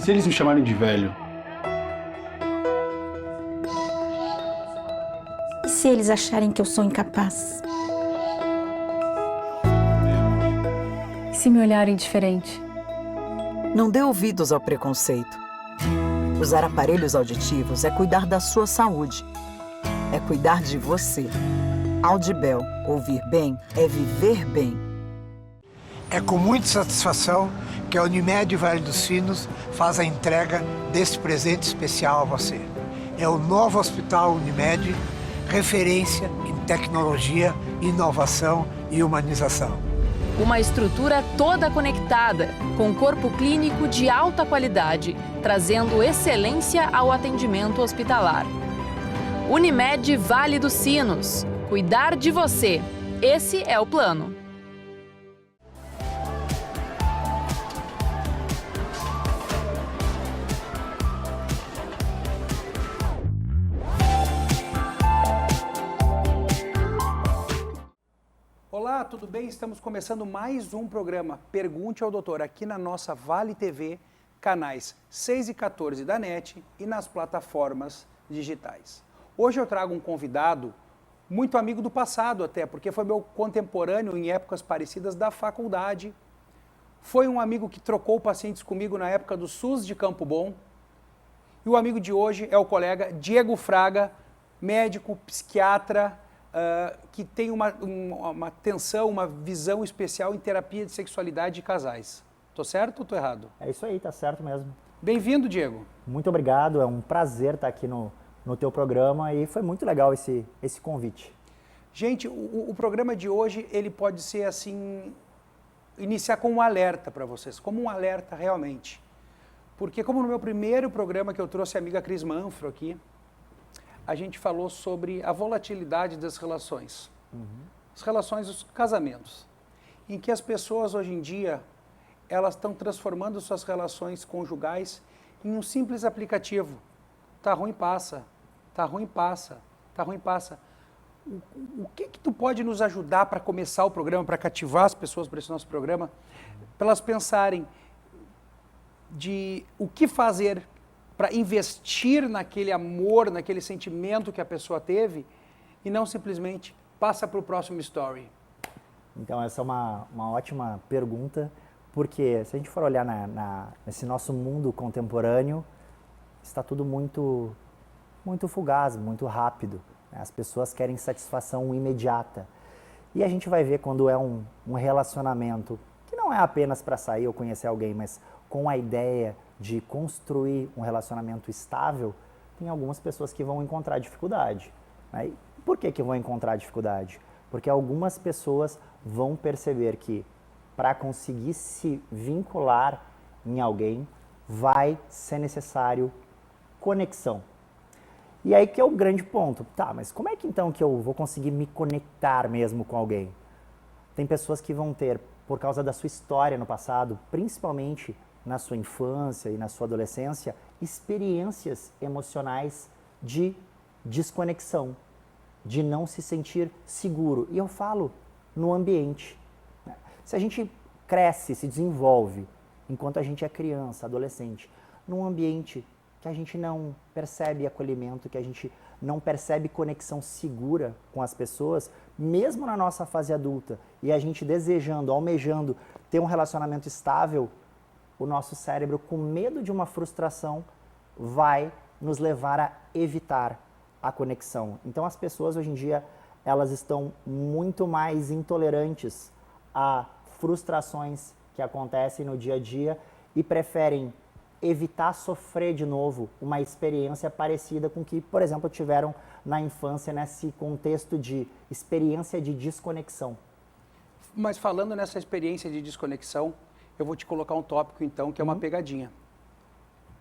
se eles me chamarem de velho? E se eles acharem que eu sou incapaz? E se me olharem diferente? Não dê ouvidos ao preconceito. Usar aparelhos auditivos é cuidar da sua saúde. É cuidar de você. Audibel, ouvir bem é viver bem. É com muita satisfação que a Unimed Vale dos Sinos faz a entrega deste presente especial a você. É o novo Hospital Unimed, referência em tecnologia, inovação e humanização. Uma estrutura toda conectada, com corpo clínico de alta qualidade, trazendo excelência ao atendimento hospitalar. Unimed Vale dos Sinos. Cuidar de você. Esse é o plano. Olá, tudo bem? Estamos começando mais um programa Pergunte ao Doutor aqui na nossa Vale TV, canais 6 e 14 da NET e nas plataformas digitais. Hoje eu trago um convidado muito amigo do passado até, porque foi meu contemporâneo em épocas parecidas da faculdade. Foi um amigo que trocou pacientes comigo na época do SUS de Campo Bom. E o amigo de hoje é o colega Diego Fraga, médico, psiquiatra, que tem uma atenção, uma visão especial em terapia de sexualidade de casais. Tô certo ou tô errado? É isso aí, tá certo mesmo. Bem-vindo, Diego. Muito obrigado, é um prazer estar aqui no teu programa e foi muito legal esse convite. Gente, o programa de hoje, ele pode ser assim, iniciar com um alerta para vocês, como um alerta realmente. Porque como no meu primeiro programa que eu trouxe a amiga Cris Manfro aqui, a gente falou sobre a volatilidade das relações. As relações, os casamentos. Em que as pessoas hoje em dia, elas estão transformando suas relações conjugais em um simples aplicativo. Tá ruim, passa. Tá ruim, passa. Tá ruim, passa. O que tu pode nos ajudar para começar o programa, para cativar as pessoas para esse nosso programa, para elas pensarem de o que fazer para investir naquele amor, naquele sentimento que a pessoa teve e não simplesmente passa para o próximo story? Então essa é uma ótima pergunta, porque se a gente for olhar nesse nosso mundo contemporâneo, está tudo muito fugaz, muito rápido. As pessoas querem satisfação imediata. E a gente vai ver quando é um relacionamento que não é apenas para sair ou conhecer alguém, mas com a ideia de construir um relacionamento estável, tem algumas pessoas que vão encontrar dificuldade. Né? Por que vão encontrar dificuldade? Porque algumas pessoas vão perceber que para conseguir se vincular em alguém, vai ser necessário conexão. E aí que é o grande ponto. Tá, mas como é que então que eu vou conseguir me conectar mesmo com alguém? Tem pessoas que vão ter, por causa da sua história no passado, principalmente na sua infância e na sua adolescência, experiências emocionais de desconexão, de não se sentir seguro. E eu falo no ambiente. Se a gente cresce, se desenvolve, enquanto a gente é criança, adolescente, num ambiente que a gente não percebe acolhimento, que a gente não percebe conexão segura com as pessoas, mesmo na nossa fase adulta, e a gente desejando, almejando ter um relacionamento estável, o nosso cérebro, com medo de uma frustração, vai nos levar a evitar a conexão. Então as pessoas hoje em dia, elas estão muito mais intolerantes a frustrações que acontecem no dia a dia e preferem evitar sofrer de novo uma experiência parecida com que, por exemplo, tiveram na infância, nesse contexto de experiência de desconexão. Mas falando nessa experiência de desconexão, eu vou te colocar um tópico então, que é uma pegadinha.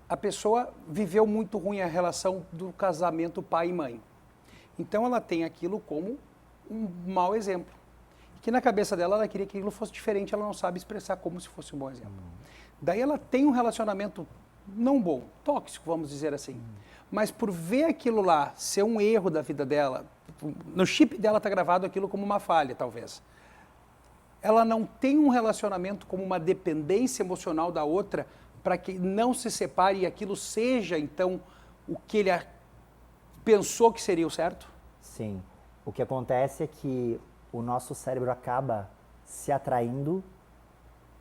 A pessoa viveu muito ruim a relação do casamento pai e mãe. Então ela tem aquilo como um mau exemplo. Que na cabeça dela ela queria que aquilo fosse diferente, ela não sabe expressar como se fosse um bom exemplo. Daí ela tem um relacionamento não bom, tóxico, vamos dizer assim. Mas por ver aquilo lá ser um erro da vida dela, no chip dela está gravado aquilo como uma falha, talvez. Ela não tem um relacionamento como uma dependência emocional da outra para que não se separe e aquilo seja, então, o que ele pensou que seria o certo? Sim. O que acontece é que o nosso cérebro acaba se atraindo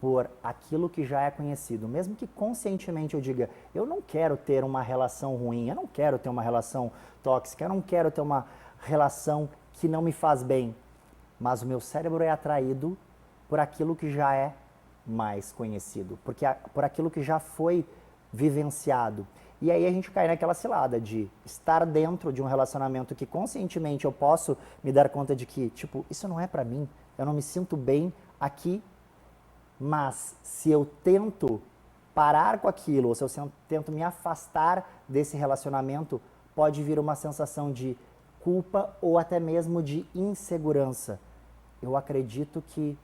por aquilo que já é conhecido. Mesmo que conscientemente eu diga, eu não quero ter uma relação ruim, eu não quero ter uma relação tóxica, eu não quero ter uma relação que não me faz bem. Mas o meu cérebro é atraído por aquilo que já é mais conhecido, por aquilo que já foi vivenciado. E aí a gente cai naquela cilada de estar dentro de um relacionamento que conscientemente eu posso me dar conta de que, tipo, isso não é pra mim, eu não me sinto bem aqui, mas se eu tento parar com aquilo, ou se eu tento me afastar desse relacionamento, pode vir uma sensação de culpa ou até mesmo de insegurança. Eu acredito que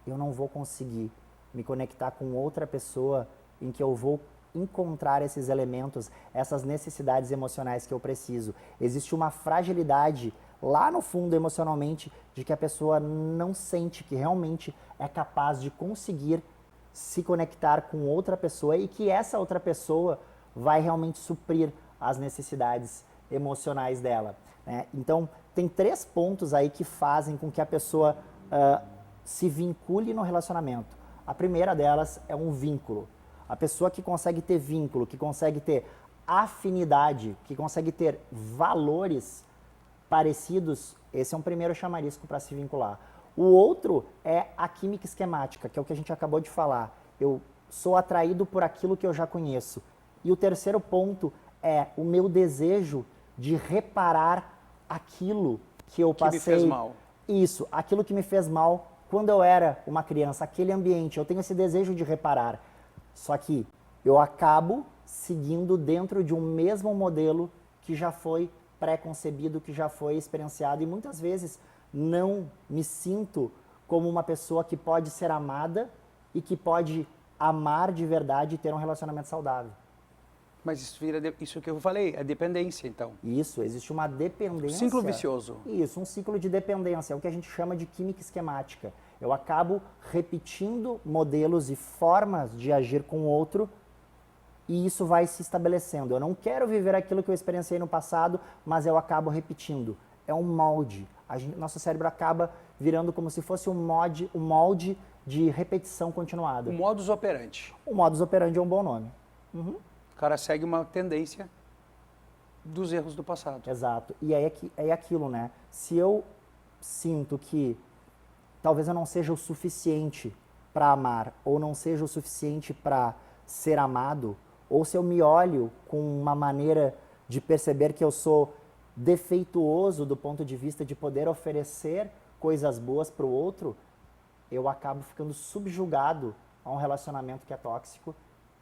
eu não vou conseguir me conectar com outra pessoa em que eu vou encontrar esses elementos, essas necessidades emocionais que eu preciso. Existe uma fragilidade lá no fundo emocionalmente de que a pessoa não sente que realmente é capaz de conseguir se conectar com outra pessoa e que essa outra pessoa vai realmente suprir as necessidades emocionais dela, né? Então, tem 3 pontos aí que fazem com que a pessoa se vincule no relacionamento. A primeira delas é um vínculo. A pessoa que consegue ter vínculo, que consegue ter afinidade, que consegue ter valores parecidos, esse é um primeiro chamarisco para se vincular. O outro é a química esquemática, que é o que a gente acabou de falar. Eu sou atraído por aquilo que eu já conheço. E o terceiro ponto é o meu desejo de reparar aquilo que eu passei. Que me fez mal. Isso, aquilo que me fez mal quando eu era uma criança, aquele ambiente. Eu tenho esse desejo de reparar. Só que eu acabo seguindo dentro de um mesmo modelo que já foi pré-concebido, que já foi experienciado, e muitas vezes não me sinto como uma pessoa que pode ser amada e que pode amar de verdade e ter um relacionamento saudável. Mas isso vira, isso que eu falei, é dependência, então. Isso, existe uma dependência. Ciclo vicioso. Isso, um ciclo de dependência, é o que a gente chama de química esquemática. Eu acabo repetindo modelos e formas de agir com o outro e isso vai se estabelecendo. Eu não quero viver aquilo que eu experienciei no passado, mas eu acabo repetindo. É um molde. Nosso cérebro acaba virando como se fosse um molde de repetição continuada. O modus operandi. O modus operandi é um bom nome. Uhum. O cara segue uma tendência dos erros do passado. Exato. E aí é aquilo, né? Se eu sinto que talvez eu não seja o suficiente para amar, ou não seja o suficiente para ser amado, ou se eu me olho com uma maneira de perceber que eu sou defeituoso do ponto de vista de poder oferecer coisas boas para o outro, eu acabo ficando subjugado a um relacionamento que é tóxico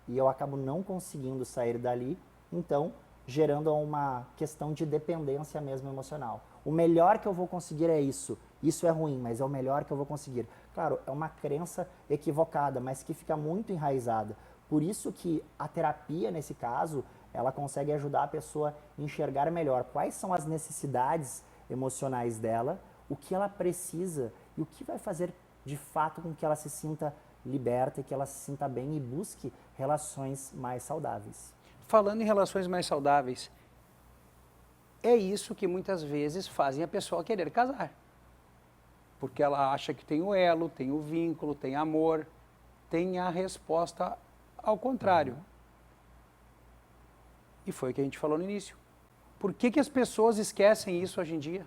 e eu acabo não conseguindo sair dali, então gerando uma questão de dependência mesmo emocional. O melhor que eu vou conseguir é isso. Isso é ruim, mas é o melhor que eu vou conseguir. Claro, é uma crença equivocada, mas que fica muito enraizada. Por isso que a terapia, nesse caso, ela consegue ajudar a pessoa a enxergar melhor quais são as necessidades emocionais dela, o que ela precisa e o que vai fazer de fato com que ela se sinta liberta e que ela se sinta bem e busque relações mais saudáveis. Falando em relações mais saudáveis, é isso que muitas vezes fazem a pessoa querer casar. Porque ela acha que tem o elo, tem o vínculo, tem amor, tem a resposta ao contrário. E foi o que a gente falou no início. Por que as pessoas esquecem isso hoje em dia?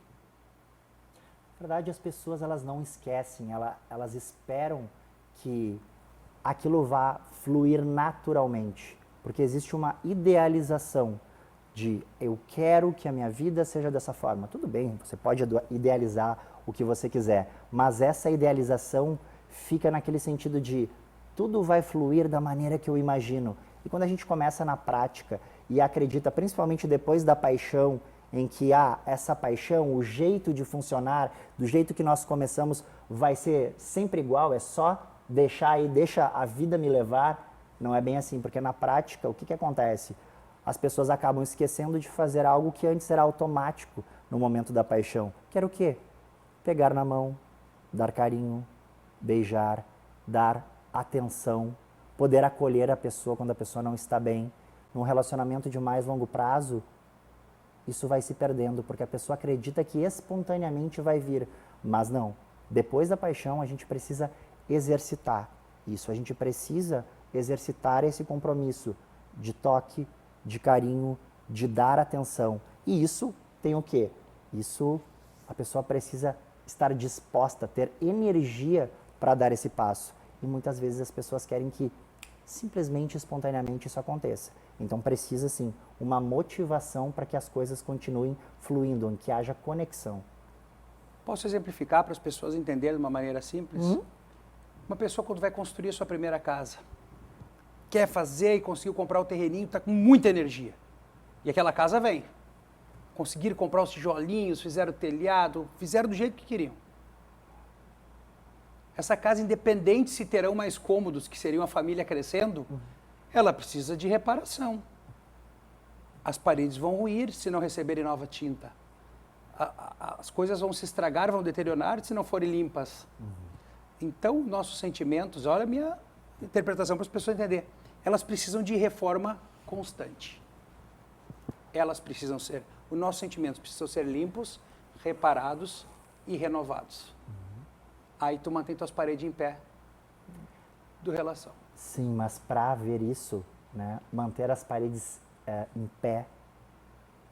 Na verdade, as pessoas elas não esquecem, elas esperam que aquilo vá fluir naturalmente. Porque existe uma idealização de eu quero que a minha vida seja dessa forma. Tudo bem, você pode idealizar o que você quiser, mas essa idealização fica naquele sentido de tudo vai fluir da maneira que eu imagino. E quando a gente começa na prática e acredita, principalmente depois da paixão, em que essa paixão, o jeito de funcionar, do jeito que nós começamos, vai ser sempre igual, é só deixar e deixa a vida me levar, não é bem assim, porque na prática, o que acontece? As pessoas acabam esquecendo de fazer algo que antes era automático no momento da paixão. Que era o quê? Pegar na mão, dar carinho, beijar, dar atenção, poder acolher a pessoa quando a pessoa não está bem. Num relacionamento de mais longo prazo, isso vai se perdendo, porque a pessoa acredita que espontaneamente vai vir, mas não. Depois da paixão, a gente precisa exercitar isso, a gente precisa exercitar esse compromisso de toque, de carinho, de dar atenção. E isso tem o quê? Isso, a pessoa precisa estar disposta, ter energia para dar esse passo. E muitas vezes as pessoas querem que simplesmente, espontaneamente isso aconteça. Então precisa sim uma motivação para que as coisas continuem fluindo, que haja conexão. Posso exemplificar para as pessoas entenderem de uma maneira simples? Uma pessoa quando vai construir a sua primeira casa, quer fazer e conseguiu comprar o terreninho, está com muita energia. E aquela casa vem. Conseguiram comprar os tijolinhos, fizeram o telhado, fizeram do jeito que queriam. Essa casa, independente se terão mais cômodos, que seriam a família crescendo, ela precisa de reparação. As paredes vão ruir se não receberem nova tinta. As coisas vão se estragar, vão deteriorar se não forem limpas. Então, nossos sentimentos, olha a minha interpretação para as pessoas entenderem, elas precisam de reforma constante. Elas precisam ser, os nossos sentimentos precisam ser limpos, reparados e renovados. Aí tu mantém tuas paredes em pé do relação. Sim, mas para haver isso, né, manter as paredes em pé,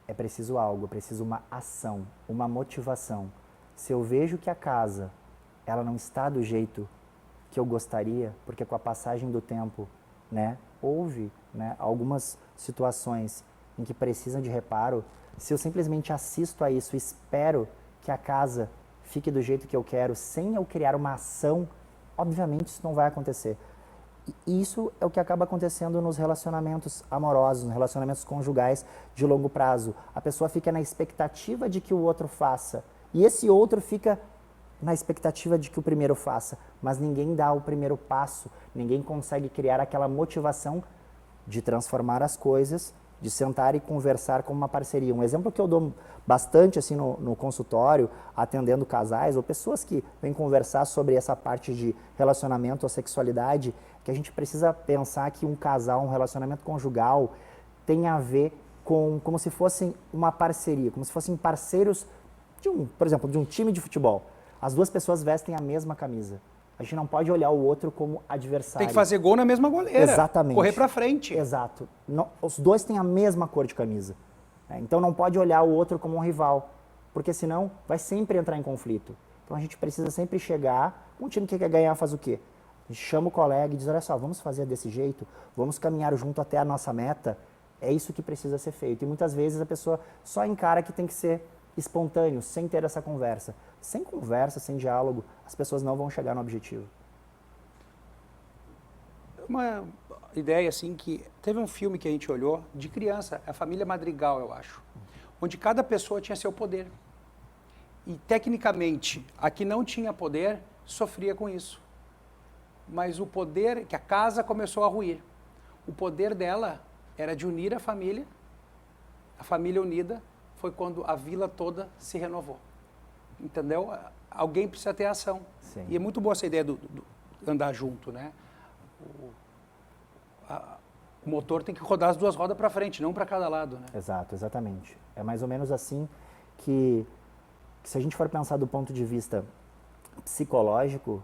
é preciso algo, é preciso uma ação, uma motivação. Se eu vejo que a casa, ela não está do jeito que eu gostaria, porque com a passagem do tempo, né, houve, né, algumas situações em que precisam de reparo, se eu simplesmente assisto a isso, espero que a casa fique do jeito que eu quero, sem eu criar uma ação, obviamente isso não vai acontecer. E isso é o que acaba acontecendo nos relacionamentos amorosos, nos relacionamentos conjugais de longo prazo. A pessoa fica na expectativa de que o outro faça, e esse outro fica na expectativa de que o primeiro faça, mas ninguém dá o primeiro passo, ninguém consegue criar aquela motivação de transformar as coisas, de sentar e conversar como uma parceria. Um exemplo que eu dou bastante assim no consultório, atendendo casais ou pessoas que vêm conversar sobre essa parte de relacionamento ou sexualidade, que a gente precisa pensar que um casal, um relacionamento conjugal tem a ver com como se fossem uma parceria, como se fossem parceiros de por exemplo, de um time de futebol. As duas pessoas vestem a mesma camisa. A gente não pode olhar o outro como adversário. Tem que fazer gol na mesma goleira. Exatamente. Correr para frente. Exato. Os dois têm a mesma cor de camisa. Né? Então não pode olhar o outro como um rival, porque senão vai sempre entrar em conflito. Então a gente precisa sempre chegar, um time que quer ganhar faz o quê? A gente chama o colega e diz, olha só, vamos fazer desse jeito, vamos caminhar junto até a nossa meta. É isso que precisa ser feito. E muitas vezes a pessoa só encara que tem que ser espontâneo, sem ter essa conversa. Sem conversa, sem diálogo, as pessoas não vão chegar no objetivo. Uma ideia assim que teve um filme que a gente olhou de criança, a Família Madrigal, eu acho, onde cada pessoa tinha seu poder. E tecnicamente, a que não tinha poder sofria com isso. Mas o poder que a casa começou a ruir. O poder dela era de unir a família unida foi quando a vila toda se renovou. Entendeu? Alguém precisa ter ação. Sim. E é muito boa essa ideia do andar junto, né? O motor tem que rodar as duas rodas para frente, não para cada lado, né? Exato, exatamente. É mais ou menos assim que se a gente for pensar do ponto de vista psicológico,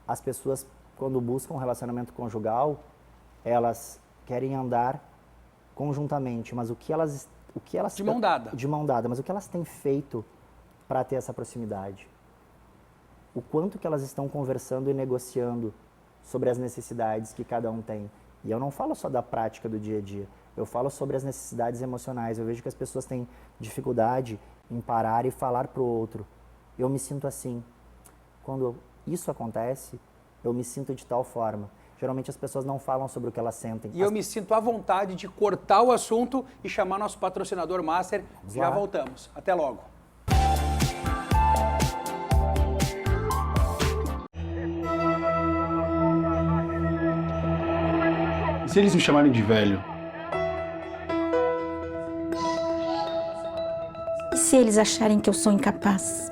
as pessoas, quando buscam um relacionamento conjugal, elas querem andar conjuntamente, mas o que elas de mão dada. De mão dada, mas o que elas têm feito para ter essa proximidade? O quanto que elas estão conversando e negociando sobre as necessidades que cada um tem. E eu não falo só da prática do dia a dia, eu falo sobre as necessidades emocionais. Eu vejo que as pessoas têm dificuldade em parar e falar para o outro. Eu me sinto assim. Quando isso acontece, eu me sinto de tal forma. Geralmente as pessoas não falam sobre o que elas sentem. E eu me sinto à vontade de cortar o assunto e chamar nosso patrocinador master. Já voltamos. Até logo. E se eles me chamarem de velho? E se eles acharem que eu sou incapaz?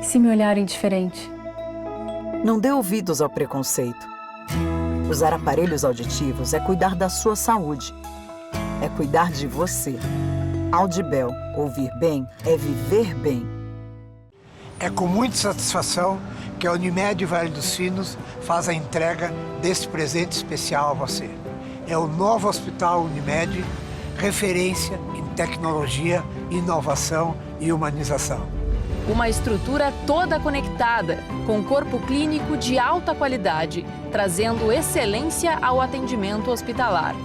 Se me olharem diferente? Não dê ouvidos ao preconceito. Usar aparelhos auditivos é cuidar da sua saúde. É cuidar de você. Audibel, ouvir bem é viver bem. É com muita satisfação que a Unimed Vale dos Sinos faz a entrega deste presente especial a você. É o novo Hospital Unimed, referência em tecnologia, inovação e humanização. Uma estrutura toda conectada, com corpo clínico de alta qualidade, trazendo excelência ao atendimento hospitalar.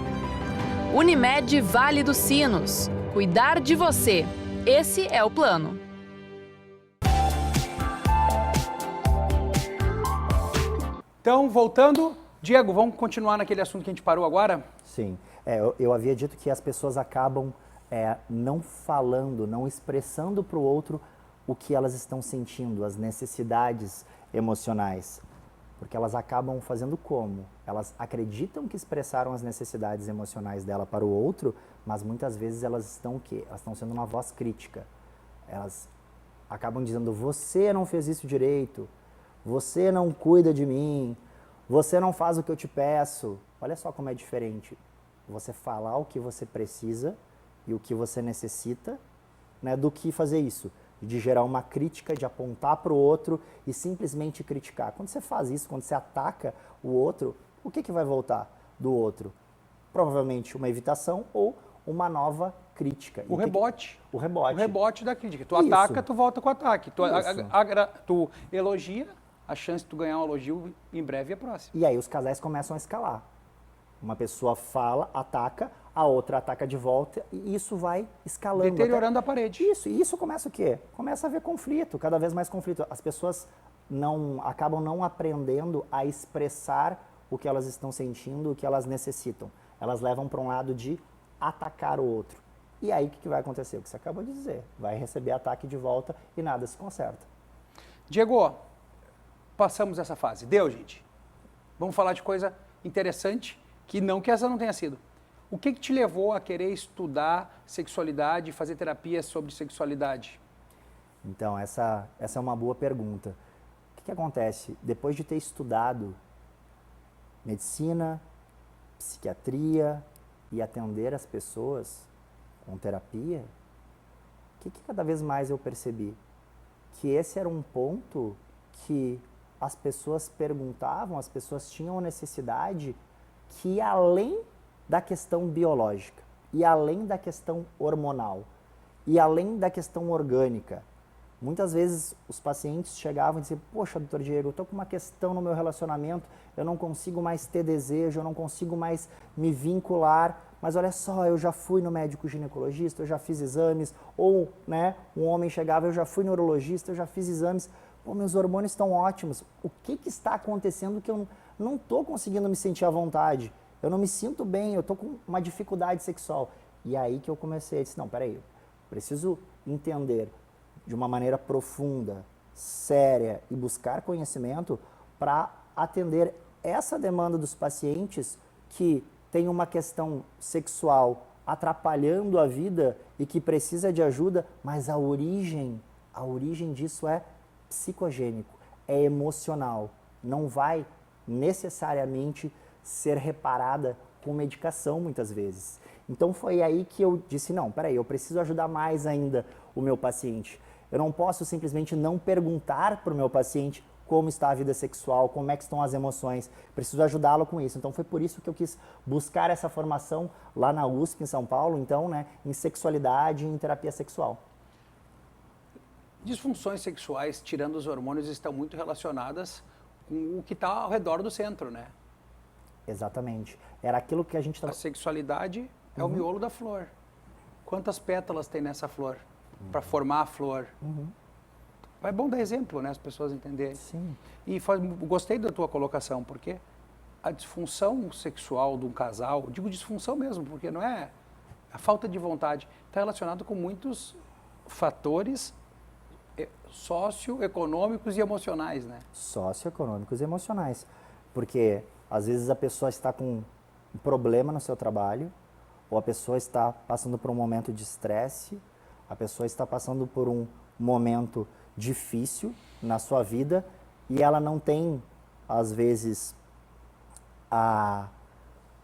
Unimed Vale dos Sinos. Cuidar de você. Esse é o plano. Então, voltando, Diego, vamos continuar naquele assunto que a gente parou agora? Sim. Eu havia dito que as pessoas acabam não falando, não expressando para o outro o que elas estão sentindo, as necessidades emocionais. Porque elas acabam fazendo como? Elas acreditam que expressaram as necessidades emocionais dela para o outro, mas muitas vezes elas estão o quê? Elas estão sendo uma voz crítica. Elas acabam dizendo, você não fez isso direito, você não cuida de mim, você não faz o que eu te peço. Olha só como é diferente. Você falar o que você precisa e o que você necessita, né, do que fazer isso. De gerar uma crítica, de apontar para o outro e simplesmente criticar. Quando você faz isso, quando você ataca o outro, o que vai voltar do outro? Provavelmente uma evitação ou uma nova crítica. O rebote. O rebote. O rebote da crítica. Tu Isso. ataca, tu volta com o ataque. Tu, Isso. tu elogia, a chance de tu ganhar um elogio em breve é próxima. E aí os casais começam a escalar. Uma pessoa fala, ataca, a outra ataca de volta e isso vai escalando. Deteriorando a parede. Isso, e isso começa o quê? Começa a haver conflito, cada vez mais conflito. As pessoas acabam não aprendendo a expressar o que elas estão sentindo, o que elas necessitam. Elas levam para um lado de atacar o outro. E aí o que vai acontecer? O que você acabou de dizer. Vai receber ataque de volta e nada se conserta. Diego, passamos essa fase. Deu, gente. Vamos falar de coisa interessante, que essa não tenha sido. O que te levou a querer estudar sexualidade e fazer terapia sobre sexualidade? Então, essa é uma boa pergunta. O que acontece? Depois de ter estudado medicina, psiquiatria e atender as pessoas com terapia, o que cada vez mais eu percebi? Que esse era um ponto que as pessoas perguntavam, as pessoas tinham necessidade que ia além da questão biológica, e além da questão hormonal, e além da questão orgânica. Muitas vezes os pacientes chegavam e diziam, poxa, doutor Diego, eu estou com uma questão no meu relacionamento, eu não consigo mais ter desejo, eu não consigo mais me vincular, mas olha só, eu já fui no médico ginecologista, eu já fiz exames, ou né, um homem chegava, eu já fui no urologista, eu já fiz exames, pô, meus hormônios estão ótimos, o que está acontecendo que eu não estou conseguindo me sentir à vontade? Eu não me sinto bem, eu estou com uma dificuldade sexual. E aí que eu comecei a dizer, não, peraí, eu preciso entender de uma maneira profunda, séria e buscar conhecimento para atender essa demanda dos pacientes que tem uma questão sexual atrapalhando a vida e que precisa de ajuda, mas a origem disso é psicogênico, é emocional, não vai necessariamente ser reparada com medicação muitas vezes. Então foi aí que eu disse, não, peraí, eu preciso ajudar mais ainda o meu paciente. Eu não posso simplesmente não perguntar para o meu paciente como está a vida sexual, como é que estão as emoções, preciso ajudá-lo com isso. Então foi por isso que eu quis buscar essa formação lá na USP em São Paulo, então, né, em sexualidade e em terapia sexual. Disfunções sexuais, tirando os hormônios, estão muito relacionadas com o que está ao redor do centro, né? Exatamente. Era aquilo que a gente estava... A sexualidade é o miolo da flor. Quantas pétalas tem nessa flor para formar a flor? É bom dar exemplo, né? As pessoas entenderem. Sim. E gostei da tua colocação, porque a disfunção sexual de um casal, digo disfunção mesmo, porque não é a falta de vontade, está relacionado com muitos fatores socioeconômicos e emocionais, né? Socioeconômicos e emocionais. Porque às vezes a pessoa está com um problema no seu trabalho, ou a pessoa está passando por um momento de estresse, a pessoa está passando por um momento difícil na sua vida e ela não tem, às vezes,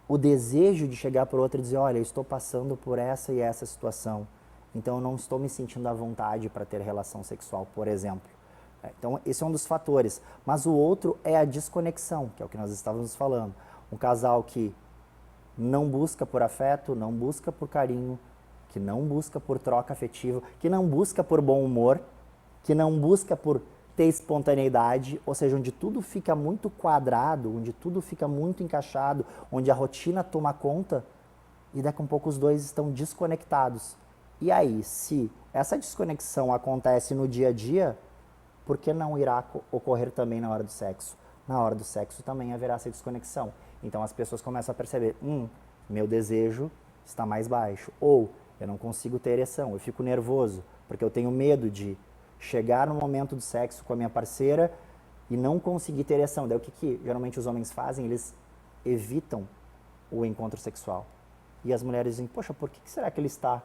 o desejo de chegar para o outro e dizer, olha, eu estou passando por essa e essa situação, então eu não estou me sentindo à vontade para ter relação sexual, por exemplo. Então, esse é um dos fatores. Mas o outro é a desconexão, que é o que nós estávamos falando. Um casal que não busca por afeto, não busca por carinho, que não busca por troca afetiva, que não busca por bom humor, que não busca por ter espontaneidade, ou seja, onde tudo fica muito quadrado, onde tudo fica muito encaixado, onde a rotina toma conta, e daqui a pouco os dois estão desconectados. E aí, se essa desconexão acontece no dia a dia, por que não irá ocorrer também na hora do sexo? Na hora do sexo também haverá essa desconexão. Então as pessoas começam a perceber, meu desejo está mais baixo, ou eu não consigo ter ereção, eu fico nervoso, porque eu tenho medo de chegar no momento do sexo com a minha parceira e não conseguir ter ereção. Daí o que geralmente os homens fazem? Eles evitam o encontro sexual. E as mulheres dizem, poxa, por que será que ele está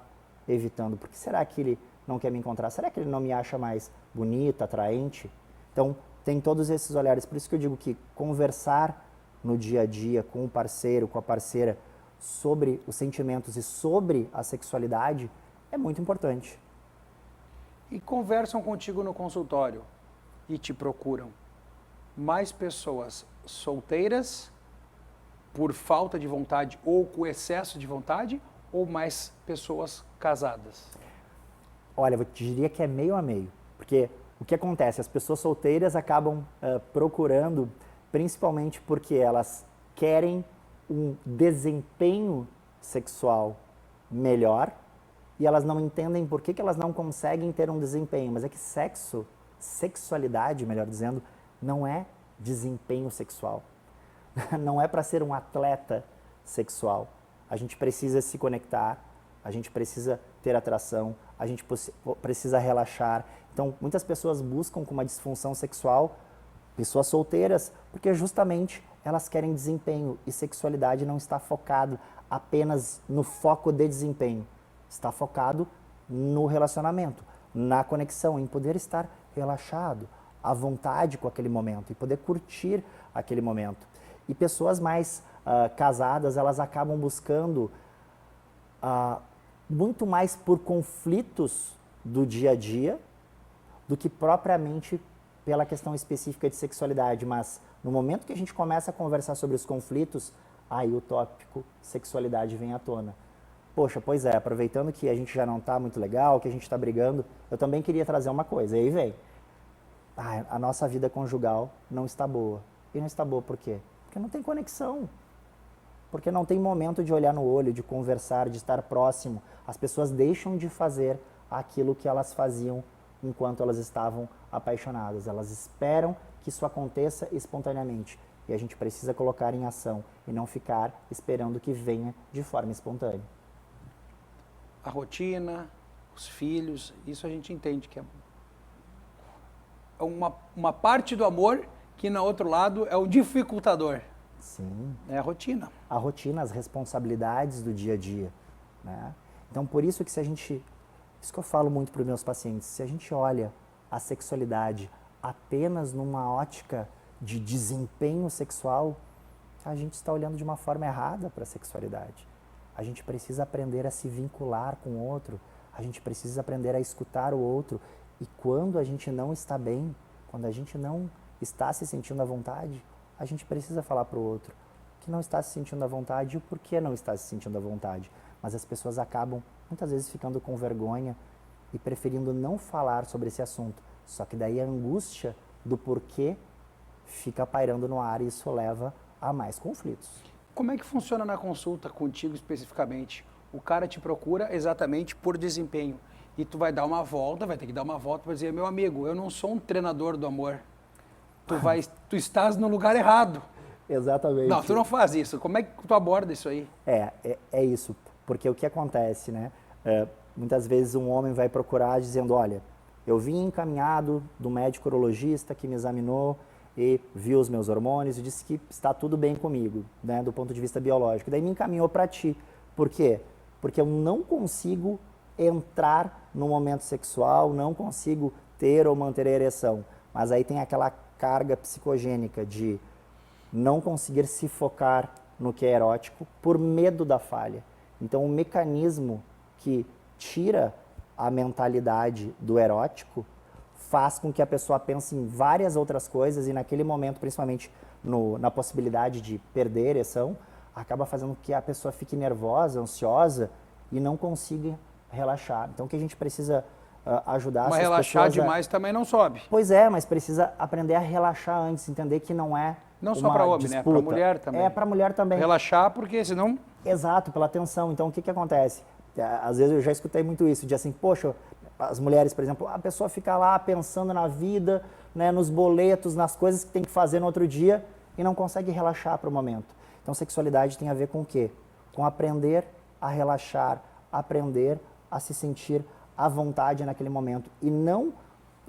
evitando? Por que será que ele não quer me encontrar? Será que ele não me acha mais bonita, atraente? Então, tem todos esses olhares. Por isso que eu digo que conversar no dia a dia com o parceiro, com a parceira, sobre os sentimentos e sobre a sexualidade é muito importante. E conversam contigo no consultório e te procuram mais pessoas solteiras por falta de vontade ou com excesso de vontade, ou mais pessoas casadas? Olha, eu te diria que é meio a meio, porque o que acontece? As pessoas solteiras acabam procurando, principalmente porque elas querem um desempenho sexual melhor e elas não entendem por que elas não conseguem ter um desempenho. Mas é que sexualidade, melhor dizendo, não é desempenho sexual. Não é para ser um atleta sexual. A gente precisa se conectar, a gente precisa ter atração, a gente precisa relaxar. Então, muitas pessoas buscam com uma disfunção sexual, pessoas solteiras, porque justamente elas querem desempenho e sexualidade não está focado apenas no foco de desempenho. Está focado no relacionamento, na conexão, em poder estar relaxado, à vontade com aquele momento e poder curtir aquele momento. E pessoas mais casadas, elas acabam buscando muito mais por conflitos do dia a dia do que propriamente pela questão específica de sexualidade. Mas no momento que a gente começa a conversar sobre os conflitos, aí o tópico sexualidade vem à tona. Poxa, pois é, aproveitando que a gente já não está muito legal, que a gente está brigando, eu também queria trazer uma coisa. E aí vem, a nossa vida conjugal não está boa. E não está boa por quê? Porque não tem conexão. Porque não tem momento de olhar no olho, de conversar, de estar próximo. As pessoas deixam de fazer aquilo que elas faziam enquanto elas estavam apaixonadas. Elas esperam que isso aconteça espontaneamente. E a gente precisa colocar em ação e não ficar esperando que venha de forma espontânea. A rotina, os filhos, isso a gente entende que é uma parte do amor que, no outro lado, é o dificultador. Sim. É a rotina. A rotina, as responsabilidades do dia a dia, né? Então, por isso que isso que eu falo muito para os meus pacientes, se a gente olha a sexualidade apenas numa ótica de desempenho sexual, a gente está olhando de uma forma errada para a sexualidade. A gente precisa aprender a se vincular com o outro, a gente precisa aprender a escutar o outro. E quando a gente não está bem, quando a gente não está se sentindo à vontade, a gente precisa falar para o outro que não está se sentindo à vontade e o porquê não está se sentindo à vontade. Mas as pessoas acabam, muitas vezes, ficando com vergonha e preferindo não falar sobre esse assunto. Só que daí a angústia do porquê fica pairando no ar e isso leva a mais conflitos. Como é que funciona na consulta contigo especificamente? O cara te procura exatamente por desempenho. E tu vai dar uma volta, vai ter que dar uma volta para dizer, meu amigo, eu não sou um treinador do amor. Tu estás no lugar errado. Exatamente. Não, tu não faz isso. Como é que tu aborda isso aí? É isso. Porque o que acontece, né? Muitas vezes um homem vai procurar dizendo, olha, eu vim encaminhado do médico urologista que me examinou e viu os meus hormônios e disse que está tudo bem comigo, né, do ponto de vista biológico. Daí me encaminhou para ti. Por quê? Porque eu não consigo entrar no momento sexual, não consigo ter ou manter a ereção. Mas aí tem aquela carga psicogênica de não conseguir se focar no que é erótico por medo da falha. Então, o mecanismo que tira a mentalidade do erótico faz com que a pessoa pense em várias outras coisas e naquele momento, principalmente na possibilidade de perder a ereção, acaba fazendo que a pessoa fique nervosa, ansiosa e não consiga relaxar. Então, o que a gente precisa ajudar Mas essas relaxar pessoas demais também não sobe. Pois é, mas precisa aprender a relaxar antes, entender que não é Não só uma para homem, né? disputa. Para mulher também. É, para mulher também. Relaxar, porque senão... Exato, pela tensão. Então, o que acontece? Às vezes eu já escutei muito isso, de assim, poxa, as mulheres, por exemplo, a pessoa fica lá pensando na vida, né, nos boletos, nas coisas que tem que fazer no outro dia e não consegue relaxar para o momento. Então, sexualidade tem a ver com o quê? Com aprender a relaxar, aprender a se sentir à vontade naquele momento e não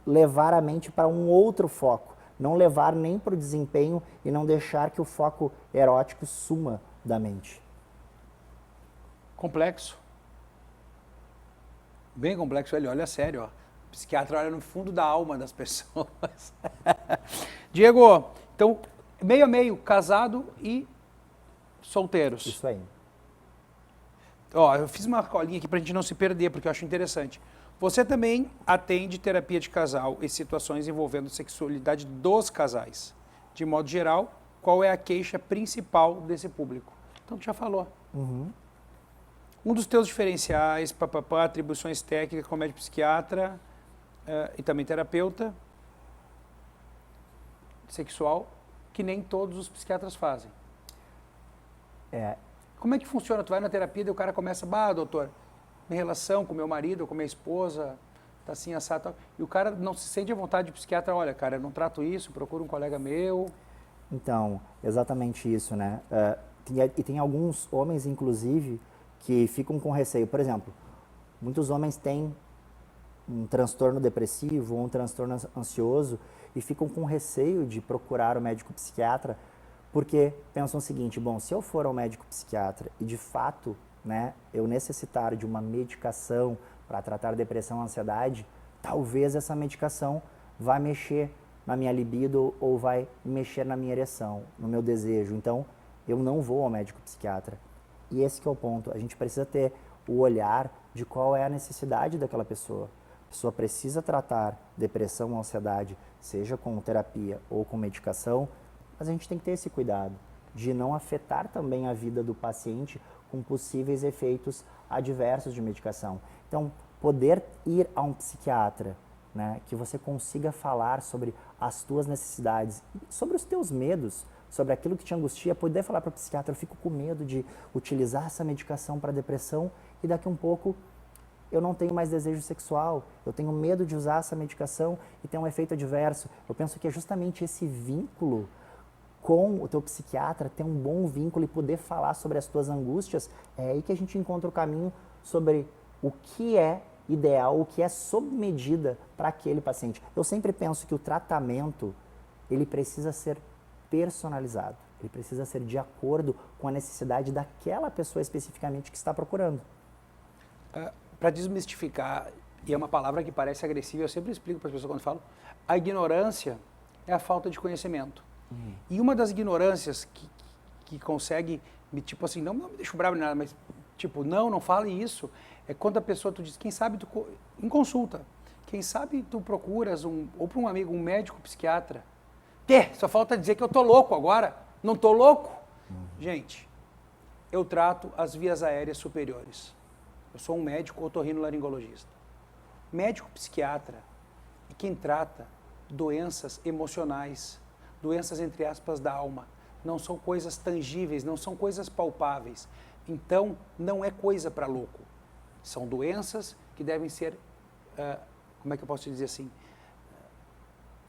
levar a mente para um outro foco, não levar nem para o desempenho e não deixar que o foco erótico suma da mente. Complexo. Bem complexo. Ele olha sério, ó. O psiquiatra olha no fundo da alma das pessoas. Diego, então, meio a meio, casado e solteiros. Isso aí. Ó, eu fiz uma colinha aqui pra gente não se perder, porque eu acho interessante. Você também atende terapia de casal e situações envolvendo sexualidade dos casais. De modo geral, qual é a queixa principal desse público? Então, tu já falou. Uhum. Um dos teus diferenciais, atribuições técnicas como médico psiquiatra e também terapeuta sexual, que nem todos os psiquiatras fazem. Como é que funciona? Tu vai na terapia e o cara começa, doutor, minha relação com meu marido ou com minha esposa, tá assim, assado, tal. E o cara não se sente à vontade de psiquiatra, olha, cara, eu não trato isso, procura um colega meu. Então, exatamente isso, né? Tem alguns homens, inclusive, que ficam com receio. Por exemplo, muitos homens têm um transtorno depressivo ou um transtorno ansioso e ficam com receio de procurar o médico psiquiatra porque pensam o seguinte, bom, se eu for ao médico psiquiatra e de fato, né, eu necessitar de uma medicação para tratar depressão e ansiedade, talvez essa medicação vá mexer na minha libido ou vai mexer na minha ereção, no meu desejo. Então, eu não vou ao médico psiquiatra. E esse que é o ponto. A gente precisa ter o olhar de qual é a necessidade daquela pessoa. A pessoa precisa tratar depressão ou ansiedade, seja com terapia ou com medicação, mas a gente tem que ter esse cuidado de não afetar também a vida do paciente com possíveis efeitos adversos de medicação. Então, poder ir a um psiquiatra, né, que você consiga falar sobre as tuas necessidades, sobre os teus medos, sobre aquilo que te angustia, poder falar para o psiquiatra, eu fico com medo de utilizar essa medicação para depressão e daqui a um pouco eu não tenho mais desejo sexual, eu tenho medo de usar essa medicação e ter um efeito adverso. Eu penso que é justamente esse vínculo com o teu psiquiatra, ter um bom vínculo e poder falar sobre as tuas angústias, é aí que a gente encontra o caminho sobre o que é ideal, o que é sob medida para aquele paciente. Eu sempre penso que o tratamento, ele precisa ser personalizado, ele precisa ser de acordo com a necessidade daquela pessoa especificamente que está procurando. Para desmistificar, e é uma palavra que parece agressiva, eu sempre explico para as pessoas quando falo, a ignorância é a falta de conhecimento. E uma das ignorâncias que consegue, tipo assim, não me deixa bravo nem nada, mas tipo, não fale isso, é quando a pessoa, tu diz, quem sabe tu, em consulta, quem sabe tu procuras ou para um amigo, um médico psiquiatra. Só falta dizer que eu tô louco agora, não tô louco? Gente, eu trato as vias aéreas superiores. Eu sou um médico otorrinolaringologista. Médico psiquiatra é quem trata doenças emocionais, doenças entre aspas da alma. Não são coisas tangíveis, não são coisas palpáveis. Então, não é coisa para louco. São doenças que devem ser, como é que eu posso dizer assim,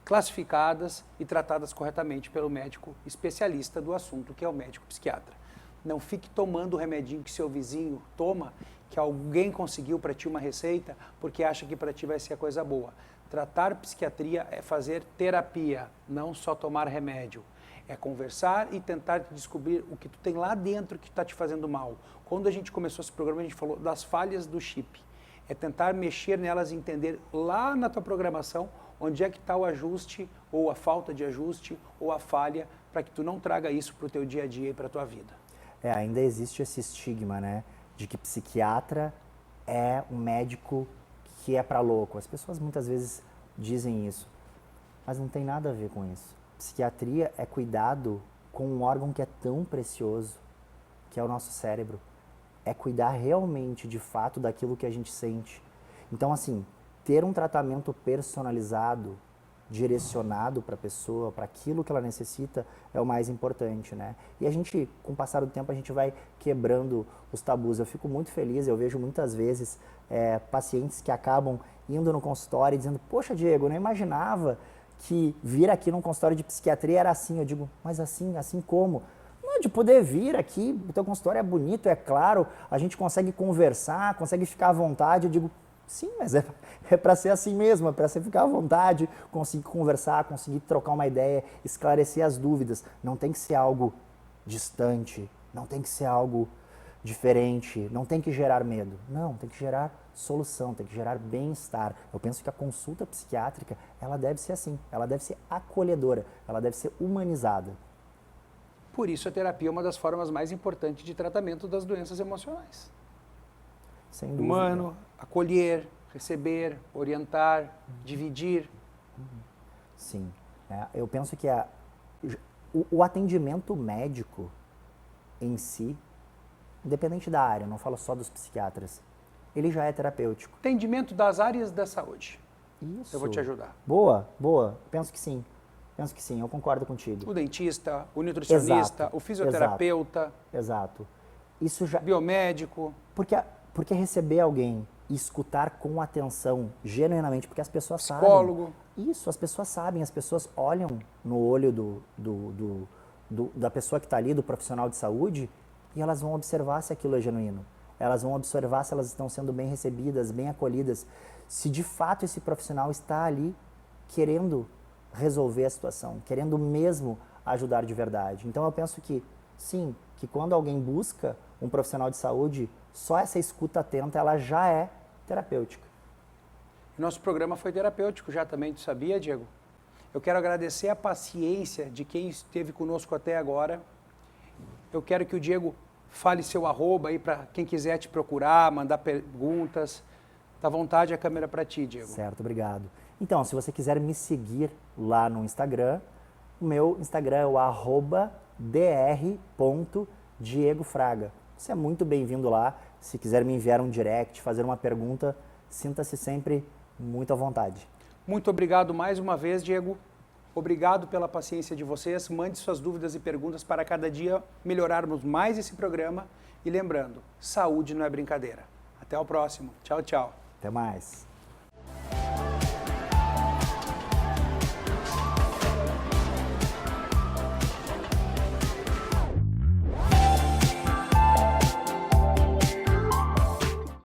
classificadas e tratadas corretamente pelo médico especialista do assunto, que é o médico psiquiatra. Não fique tomando o remedinho que seu vizinho toma, que alguém conseguiu para ti uma receita, porque acha que para ti vai ser a coisa boa. Tratar psiquiatria é fazer terapia, não só tomar remédio. É conversar e tentar descobrir o que tu tem lá dentro que está te fazendo mal. Quando a gente começou esse programa, a gente falou das falhas do chip. É tentar mexer nelas e entender lá na tua programação onde é que está o ajuste, ou a falta de ajuste, ou a falha, para que tu não traga isso para o teu dia a dia e para a tua vida. Ainda existe esse estigma, né, de que psiquiatra é um médico que é para louco. As pessoas muitas vezes dizem isso, mas não tem nada a ver com isso. Psiquiatria é cuidado com um órgão que é tão precioso, que é o nosso cérebro. É cuidar realmente, de fato, daquilo que a gente sente. Então, assim, ter um tratamento personalizado, direcionado para a pessoa, para aquilo que ela necessita, é o mais importante, né? E a gente, com o passar do tempo, a gente vai quebrando os tabus. Eu fico muito feliz, eu vejo muitas vezes pacientes que acabam indo no consultório e dizendo: poxa, Diego, eu não imaginava que vir aqui num consultório de psiquiatria era assim. Eu digo: mas assim como? Não, de poder vir aqui, o teu consultório é bonito, é claro, a gente consegue conversar, consegue ficar à vontade. Eu digo: sim, mas é para ser assim mesmo, é para você ficar à vontade, conseguir conversar, conseguir trocar uma ideia, esclarecer as dúvidas. Não tem que ser algo distante, não tem que ser algo diferente, não tem que gerar medo. Não, tem que gerar solução, tem que gerar bem-estar. Eu penso que a consulta psiquiátrica, ela deve ser assim, ela deve ser acolhedora, ela deve ser humanizada. Por isso a terapia é uma das formas mais importantes de tratamento das doenças emocionais. Sem dúvida. Humano, acolher, receber, orientar, dividir. Sim. Eu penso que o atendimento médico em si, independente da área, não falo só dos psiquiatras, ele já é terapêutico. Atendimento das áreas da saúde. Isso. Eu vou te ajudar. Boa. Penso que sim, eu concordo contigo. O dentista, o nutricionista, Exato, o fisioterapeuta, Exato. Isso já... biomédico. Porque receber alguém e escutar com atenção, genuinamente, porque as pessoas Psicólogo. sabem. Isso, as pessoas sabem, as pessoas olham no olho da pessoa que está ali, do profissional de saúde, e elas vão observar se aquilo é genuíno. Elas vão observar se elas estão sendo bem recebidas, bem acolhidas, se de fato esse profissional está ali querendo resolver a situação, querendo mesmo ajudar de verdade. Então eu penso que, sim, que quando alguém busca um profissional de saúde, só essa escuta atenta, ela já é terapêutica. Nosso programa foi terapêutico já também, tu sabia, Diego? Eu quero agradecer a paciência de quem esteve conosco até agora. Eu quero que o Diego fale seu arroba aí para quem quiser te procurar, mandar perguntas. Tá à vontade, a câmera para ti, Diego. Certo, obrigado. Então, se você quiser me seguir lá no Instagram, o meu Instagram é o @dr.diegofraga. Você é muito bem-vindo lá. Se quiser me enviar um direct, fazer uma pergunta, sinta-se sempre muito à vontade. Muito obrigado mais uma vez, Diego. Obrigado pela paciência de vocês. Mande suas dúvidas e perguntas para cada dia melhorarmos mais esse programa. E lembrando, saúde não é brincadeira. Até o próximo. Tchau, tchau. Até mais.